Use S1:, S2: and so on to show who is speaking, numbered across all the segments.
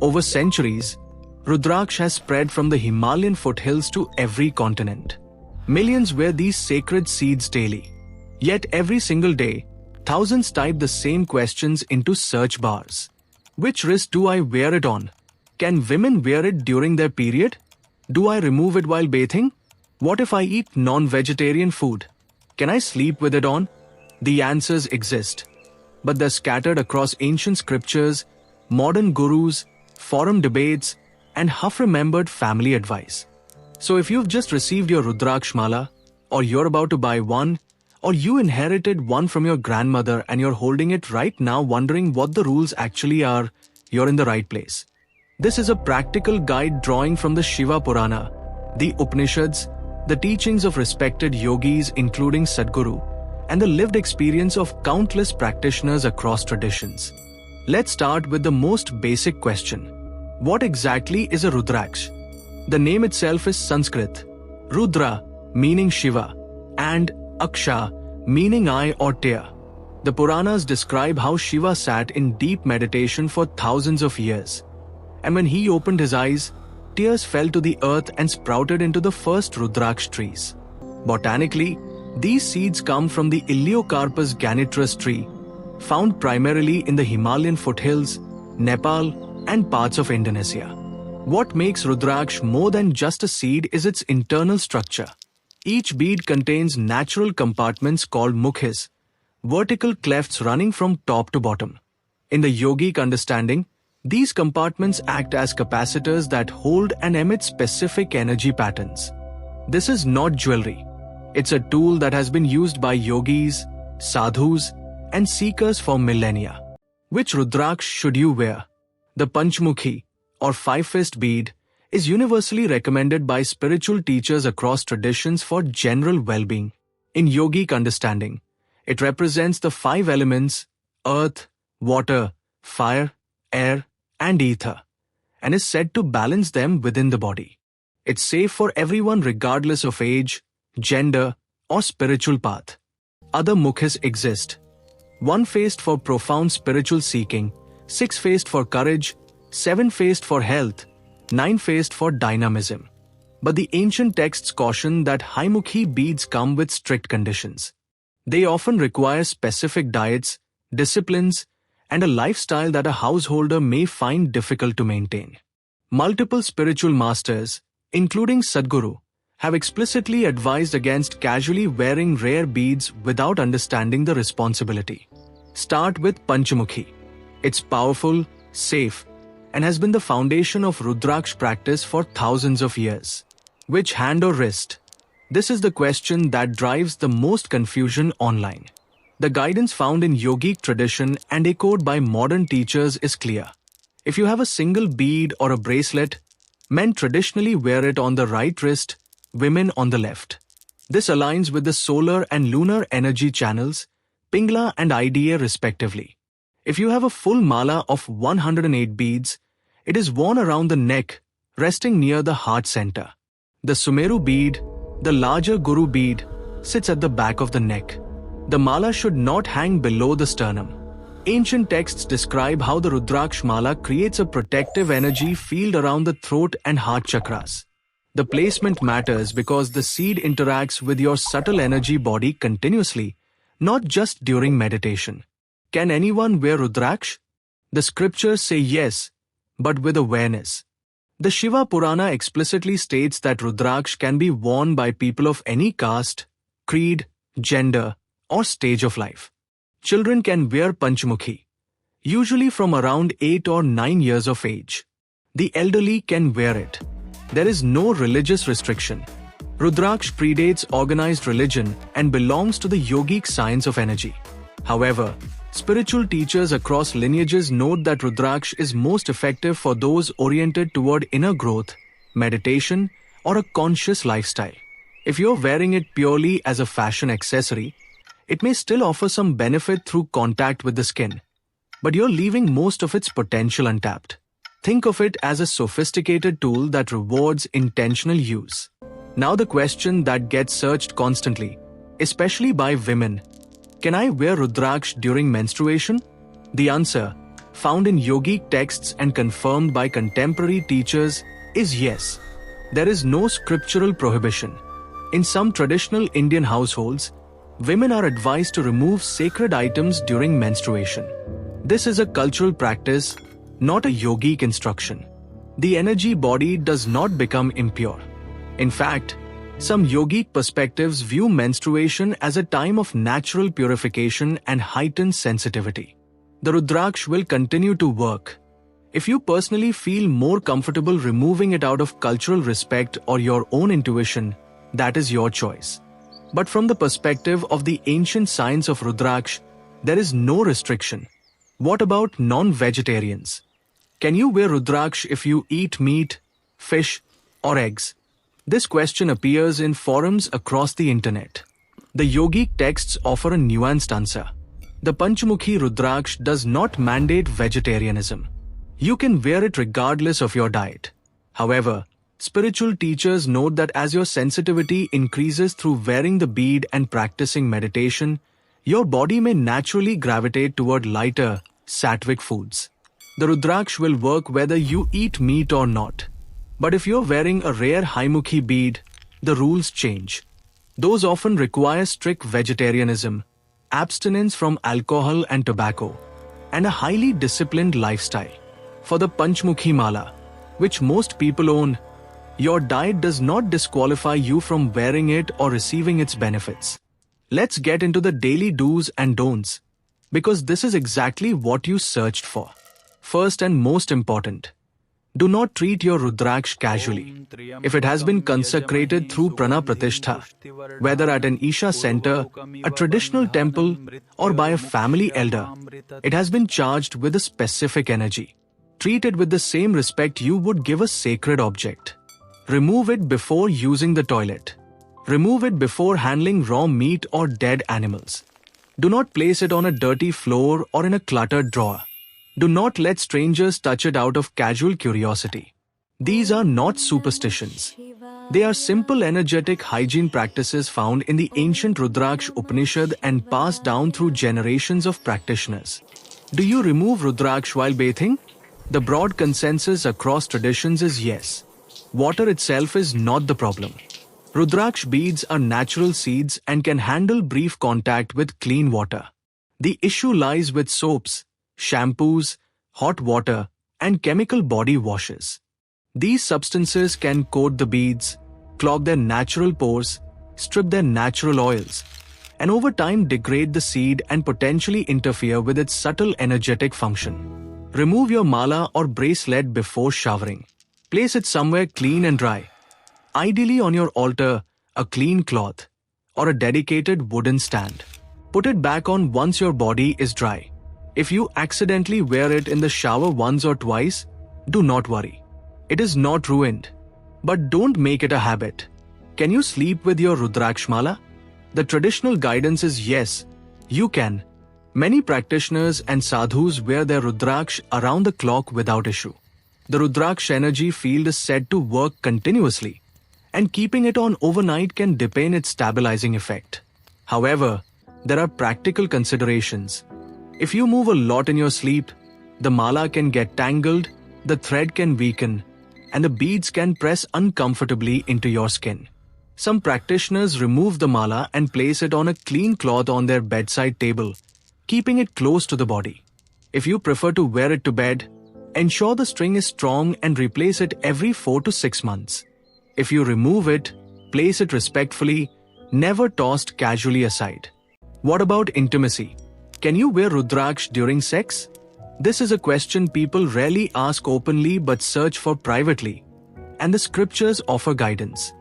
S1: Over centuries, Rudraksha has spread from the Himalayan foothills to every continent. Millions wear these sacred seeds daily. Yet every single day, thousands type the same questions into search bars. Which wrist do I wear it on? Can women wear it during their period? Do I remove it while bathing? What if I eat non-vegetarian food? Can I sleep with it on? The answers exist, but they're scattered across ancient scriptures, modern gurus, forum debates, and half-remembered family advice. So if you've just received your Rudraksha mala, or you're about to buy one, or you inherited one from your grandmother and you're holding it right now wondering what the rules actually are, you're in the right place. This is a practical guide drawing from the Shiva Purana, the Upanishads, the teachings of respected yogis including Sadhguru, and the lived experience of countless practitioners across traditions. Let's start with the most basic question. What exactly is a Rudraksha? The name itself is Sanskrit. Rudra, meaning Shiva, and Aksha, meaning eye or tear. The Puranas describe how Shiva sat in deep meditation for thousands of years. And when he opened his eyes, tears fell to the earth and sprouted into the first Rudraksha trees. Botanically, these seeds come from the Iliocarpus ganitrus tree, found primarily in the Himalayan foothills, Nepal, and parts of Indonesia. What makes Rudraksha more than just a seed is its internal structure. Each bead contains natural compartments called mukhis, vertical clefts running from top to bottom. In the yogic understanding, these compartments act as capacitors that hold and emit specific energy patterns. This is not jewelry. It's a tool that has been used by yogis, sadhus, and seekers for millennia. Which Rudraksha should you wear? The Panchamukhi, or five-fist bead, is universally recommended by spiritual teachers across traditions for general well-being. In yogic understanding, it represents the five elements: earth, water, fire, air, and ether, and is said to balance them within the body. It's safe for everyone regardless of age, gender, or spiritual path. Other mukhis exist. One-faced for profound spiritual seeking, six-faced for courage, seven-faced for health, nine-faced for dynamism. But the ancient texts caution that high-mukhi beads come with strict conditions. They often require specific diets, disciplines, and a lifestyle that a householder may find difficult to maintain. Multiple spiritual masters, including Sadhguru, have explicitly advised against casually wearing rare beads without understanding the responsibility. Start with Panchamukhi. It's powerful, safe, and has been the foundation of Rudraksha practice for thousands of years. Which hand or wrist? This is the question that drives the most confusion online. The guidance found in yogic tradition and echoed by modern teachers is clear. If you have a single bead or a bracelet, men traditionally wear it on the right wrist, women on the left. This aligns with the solar and lunar energy channels, Pingla and Ida respectively. If you have a full mala of 108 beads, it is worn around the neck, resting near the heart center. The Sumeru bead, the larger Guru bead, sits at the back of the neck. The mala should not hang below the sternum. Ancient texts describe how the Rudraksha mala creates a protective energy field around the throat and heart chakras. The placement matters because the seed interacts with your subtle energy body continuously, not just during meditation. Can anyone wear Rudraksha? The scriptures say yes, but with awareness. The Shiva Purana explicitly states that Rudraksha can be worn by people of any caste, creed, gender, or stage of life. Children can wear Panchamukhi, usually from around 8 or 9 years of age. The elderly can wear it. There is no religious restriction. Rudraksha predates organized religion and belongs to the yogic science of energy. However, spiritual teachers across lineages note that Rudraksha is most effective for those oriented toward inner growth, meditation, or a conscious lifestyle. If you're wearing it purely as a fashion accessory, it may still offer some benefit through contact with the skin, but you're leaving most of its potential untapped. Think of it as a sophisticated tool that rewards intentional use. Now the question that gets searched constantly, especially by women: can I wear Rudraksha during menstruation? The answer: found in yogic texts and confirmed by contemporary teachers, is yes. There is no scriptural prohibition. In some traditional Indian households, women are advised to remove sacred items during menstruation. This is a cultural practice, not a yogic instruction. The energy body does not become impure. In fact, some yogic perspectives view menstruation as a time of natural purification and heightened sensitivity. The Rudraksha will continue to work. If you personally feel more comfortable removing it out of cultural respect or your own intuition, that is your choice. But from the perspective of the ancient science of Rudraksha, there is no restriction. What about non-vegetarians? Can you wear Rudraksha if you eat meat, fish, or eggs? This question appears in forums across the internet. The yogic texts offer a nuanced answer. The Panchamukhi Rudraksha does not mandate vegetarianism. You can wear it regardless of your diet. However, spiritual teachers note that as your sensitivity increases through wearing the bead and practicing meditation, your body may naturally gravitate toward lighter, sattvic foods. The Rudraksha will work whether you eat meat or not. But if you're wearing a rare Haimukhi bead, the rules change. Those often require strict vegetarianism, abstinence from alcohol and tobacco, and a highly disciplined lifestyle. For the Panchamukhi Mala, which most people own, your diet does not disqualify you from wearing it or receiving its benefits. Let's get into the daily do's and don'ts, because this is exactly what you searched for. First and most important, do not treat your Rudraksha casually. If it has been consecrated through Prana Pratishtha, whether at an Isha center, a traditional temple, or by a family elder, it has been charged with a specific energy. Treat it with the same respect you would give a sacred object. Remove it before using the toilet. Remove it before handling raw meat or dead animals. Do not place it on a dirty floor or in a cluttered drawer. Do not let strangers touch it out of casual curiosity. These are not superstitions. They are simple energetic hygiene practices found in the ancient Rudraksha Upanishad and passed down through generations of practitioners. Do you remove Rudraksha while bathing? The broad consensus across traditions is yes. Water itself is not the problem. Rudraksha beads are natural seeds and can handle brief contact with clean water. The issue lies with soaps, shampoos, hot water, and chemical body washes. These substances can coat the beads, clog their natural pores, strip their natural oils, and over time degrade the seed and potentially interfere with its subtle energetic function. Remove your mala or bracelet before showering. Place it somewhere clean and dry. Ideally on your altar, a clean cloth, or a dedicated wooden stand. Put it back on once your body is dry. If you accidentally wear it in the shower once or twice, do not worry. It is not ruined. But don't make it a habit. Can you sleep with your Rudraksha mala? The traditional guidance is yes, you can. Many practitioners and sadhus wear their Rudraksha around the clock without issue. The Rudraksha energy field is said to work continuously, and keeping it on overnight can deepen its stabilizing effect. However, there are practical considerations. If you move a lot in your sleep, the mala can get tangled, the thread can weaken, and the beads can press uncomfortably into your skin. Some practitioners remove the mala and place it on a clean cloth on their bedside table, keeping it close to the body. If you prefer to wear it to bed, ensure the string is strong and replace it every 4 to 6 months. If you remove it, place it respectfully, never tossed casually aside. What about intimacy? Can you wear Rudraksha during sex? This is a question people rarely ask openly but search for privately, and the scriptures offer guidance.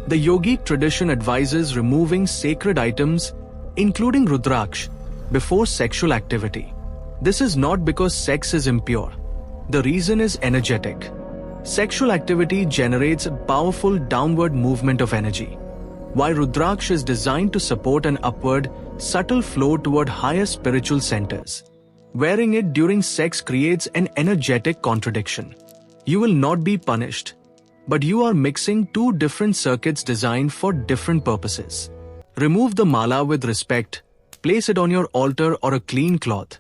S1: The yogic tradition advises removing sacred items, including Rudraksha, before sexual activity. This is not because sex is impure. The reason is energetic. Sexual activity generates a powerful downward movement of energy, while Rudraksha is designed to support an upward, subtle flow toward higher spiritual centers. Wearing it during sex creates an energetic contradiction. You will not be punished, but you are mixing two different circuits designed for different purposes. Remove the mala with respect, place it on your altar or a clean cloth,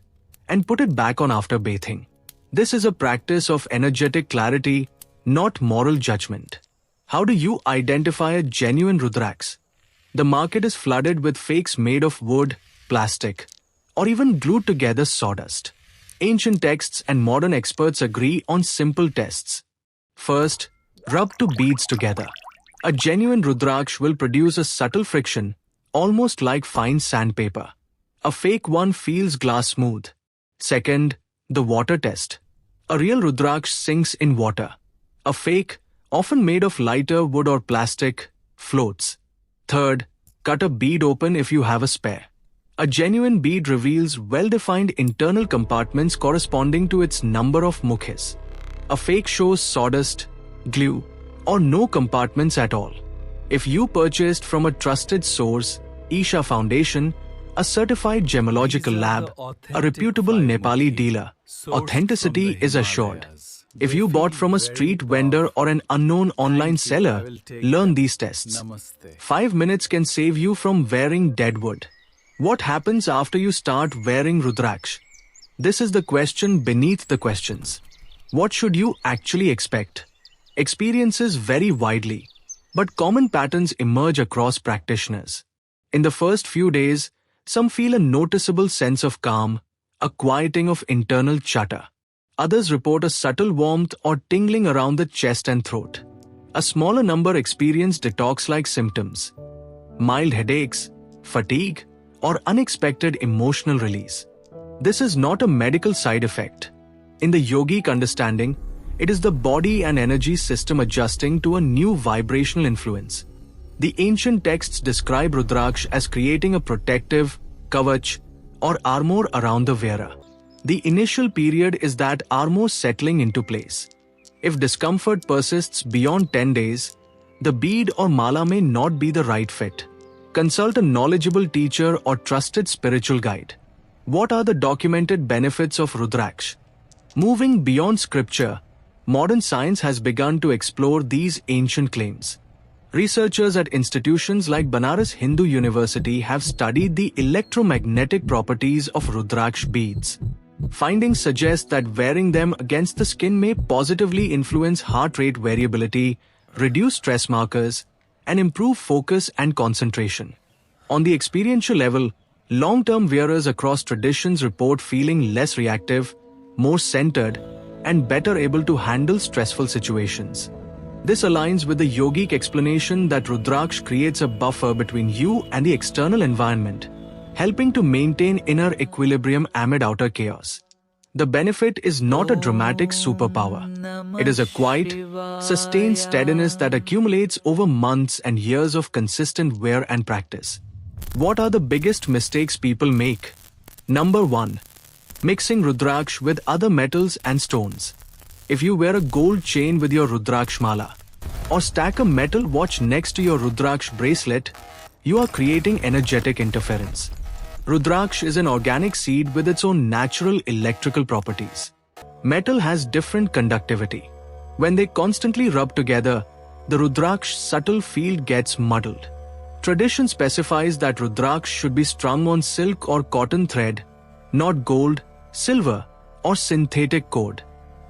S1: and put it back on after bathing. This is a practice of energetic clarity, not moral judgment. How do you identify a genuine Rudraksh? The market is flooded with fakes made of wood, plastic, or even glued together sawdust. Ancient texts and modern experts agree on simple tests. First, rub two beads together. A genuine Rudraksh will produce a subtle friction, almost like fine sandpaper. A fake one feels glass smooth. Second, the water test. A real Rudraksh sinks in water. A fake, often made of lighter wood or plastic, floats. Third, cut a bead open if you have a spare. A genuine bead reveals well-defined internal compartments corresponding to its number of mukhis. A fake shows sawdust, glue, or no compartments at all. If you purchased from a trusted source, Isha Foundation, a certified gemological lab, a reputable Nepali dealer, authenticity is assured. If you bought from a street vendor or an unknown online seller, learn these tests. 5 minutes can save you from wearing dead wood. What happens after you start wearing Rudraksh? This is the question beneath the questions. What should you actually expect? Experiences vary widely, but common patterns emerge across practitioners. In the first few days, some feel a noticeable sense of calm, a quieting of internal chatter. Others report a subtle warmth or tingling around the chest and throat. A smaller number experience detox-like symptoms, mild headaches, fatigue, or unexpected emotional release. This is not a medical side effect. In the yogic understanding, it is the body and energy system adjusting to a new vibrational influence. The ancient texts describe Rudraksh as creating a protective kavach or armor around the wearer. The initial period is that armor settling into place. If discomfort persists beyond 10 days, the bead or mala may not be the right fit. Consult a knowledgeable teacher or trusted spiritual guide. What are the documented benefits of Rudraksh? Moving beyond scripture, modern science has begun to explore these ancient claims. Researchers at institutions like Banaras Hindu University have studied the electromagnetic properties of Rudraksh beads. Findings suggest that wearing them against the skin may positively influence heart rate variability, reduce stress markers, and improve focus and concentration. On the experiential level, long-term wearers across traditions report feeling less reactive, more centered, and better able to handle stressful situations. This aligns with the yogic explanation that Rudraksh creates a buffer between you and the external environment, helping to maintain inner equilibrium amid outer chaos. The benefit is not a dramatic superpower. It is a quiet, sustained steadiness that accumulates over months and years of consistent wear and practice. What are the biggest mistakes people make? Number 1. Mixing Rudraksh with other metals and stones. If you wear a gold chain with your Rudraksh mala, or stack a metal watch next to your Rudraksh bracelet, you are creating energetic interference. Rudraksh is an organic seed with its own natural electrical properties. Metal has different conductivity. When they constantly rub together, the Rudraksh subtle field gets muddled. Tradition specifies that Rudraksh should be strung on silk or cotton thread, not gold, silver, or synthetic cord.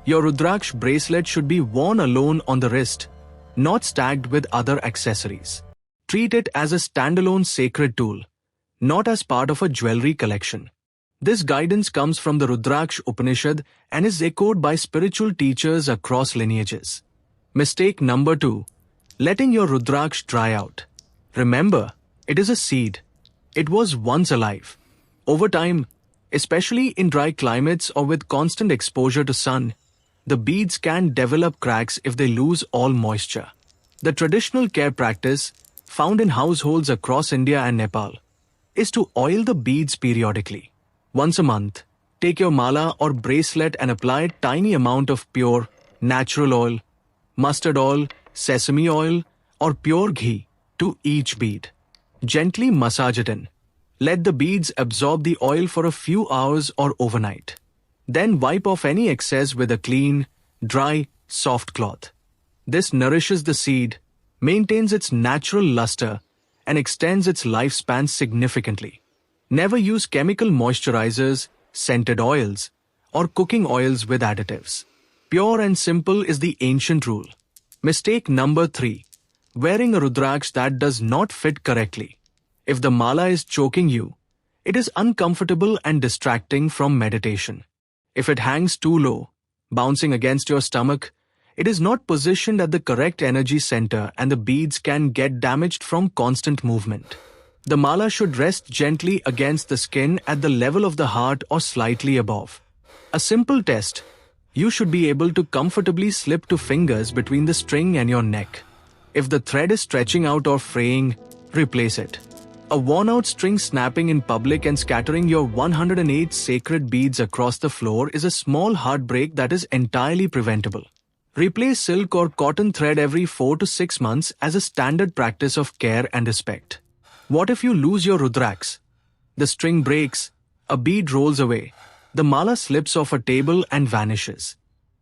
S1: Your Rudraksh bracelet should be worn alone on the wrist, not stacked with other accessories. Treat it as a standalone sacred tool, not as part of a jewelry collection. This guidance comes from the Rudraksh Upanishad and is echoed by spiritual teachers across lineages. Mistake number 2. Letting your Rudraksh dry out. Remember, it is a seed. It was once alive. Over time, especially in dry climates or with constant exposure to sun, the beads can develop cracks if they lose all moisture. The traditional care practice, found in households across India and Nepal, is to oil the beads periodically. Once a month, take your mala or bracelet and apply a tiny amount of pure, natural oil, mustard oil, sesame oil, or pure ghee to each bead. Gently massage it in. Let the beads absorb the oil for a few hours or overnight. Then wipe off any excess with a clean, dry, soft cloth. This nourishes the seed, maintains its natural luster, and extends its lifespan significantly. Never use chemical moisturizers, scented oils, or cooking oils with additives. Pure and simple is the ancient rule. Mistake number 3. Wearing a Rudraksh that does not fit correctly. If the mala is choking you, it is uncomfortable and distracting from meditation. If it hangs too low, bouncing against your stomach, it is not positioned at the correct energy center and the beads can get damaged from constant movement. The mala should rest gently against the skin at the level of the heart or slightly above. A simple test. You should be able to comfortably slip two fingers between the string and your neck. If the thread is stretching out or fraying, replace it. A worn-out string snapping in public and scattering your 108 sacred beads across the floor is a small heartbreak that is entirely preventable. Replace silk or cotton thread every 4 to 6 months as a standard practice of care and respect. What if you lose your Rudraksh? The string breaks, a bead rolls away, the mala slips off a table and vanishes.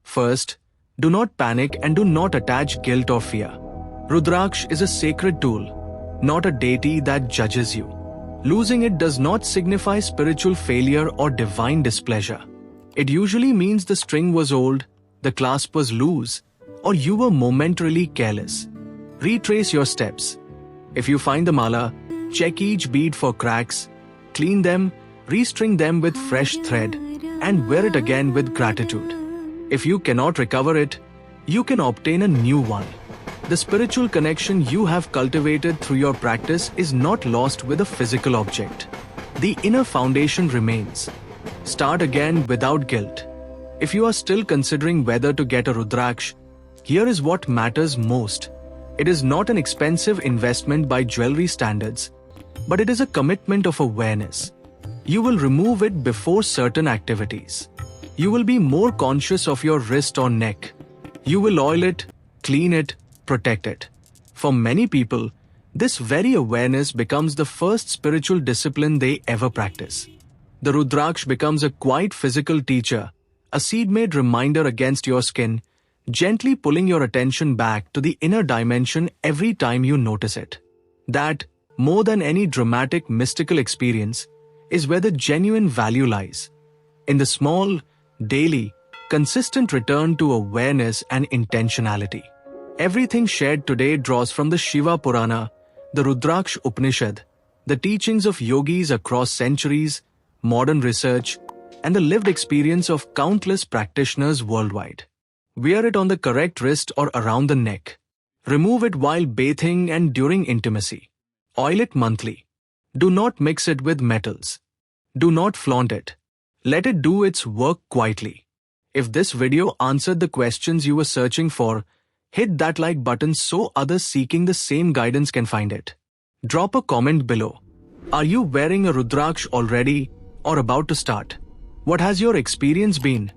S1: First, do not panic and do not attach guilt or fear. Rudraksh is a sacred tool, not a deity that judges you. Losing it does not signify spiritual failure or divine displeasure. It usually means the string was old, the clasp was loose, or you were momentarily careless. Retrace your steps. If you find the mala, check each bead for cracks, clean them, restring them with fresh thread, and wear it again with gratitude. If you cannot recover it, you can obtain a new one. The spiritual connection you have cultivated through your practice is not lost with a physical object. The inner foundation remains. Start again without guilt. If you are still considering whether to get a Rudraksh, here is what matters most. It is not an expensive investment by jewelry standards, but it is a commitment of awareness. You will remove it before certain activities. You will be more conscious of your wrist or neck. You will oil it, clean it, protect it. For many people, this very awareness becomes the first spiritual discipline they ever practice. The Rudraksh becomes a quiet physical teacher, a seed-made reminder against your skin, gently pulling your attention back to the inner dimension every time you notice it. That, more than any dramatic mystical experience, is where the genuine value lies. In the small, daily, consistent return to awareness and intentionality. Everything shared today draws from the Shiva Purana, the Rudraksh Upanishad, the teachings of yogis across centuries, modern research, and the lived experience of countless practitioners worldwide. Wear it on the correct wrist or around the neck. Remove it while bathing and during intimacy. Oil it monthly. Do not mix it with metals. Do not flaunt it. Let it do its work quietly. If this video answered the questions you were searching for, hit that like button so others seeking the same guidance can find it. Drop a comment below. Are you wearing a Rudraksh already or about to start? What has your experience been?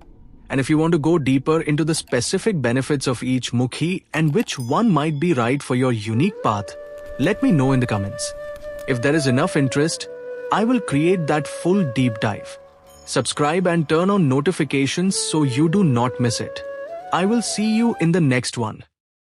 S1: And if you want to go deeper into the specific benefits of each mukhi and which one might be right for your unique path, let me know in the comments. If there is enough interest, I will create that full deep dive. Subscribe and turn on notifications so you do not miss it. I will see you in the next one.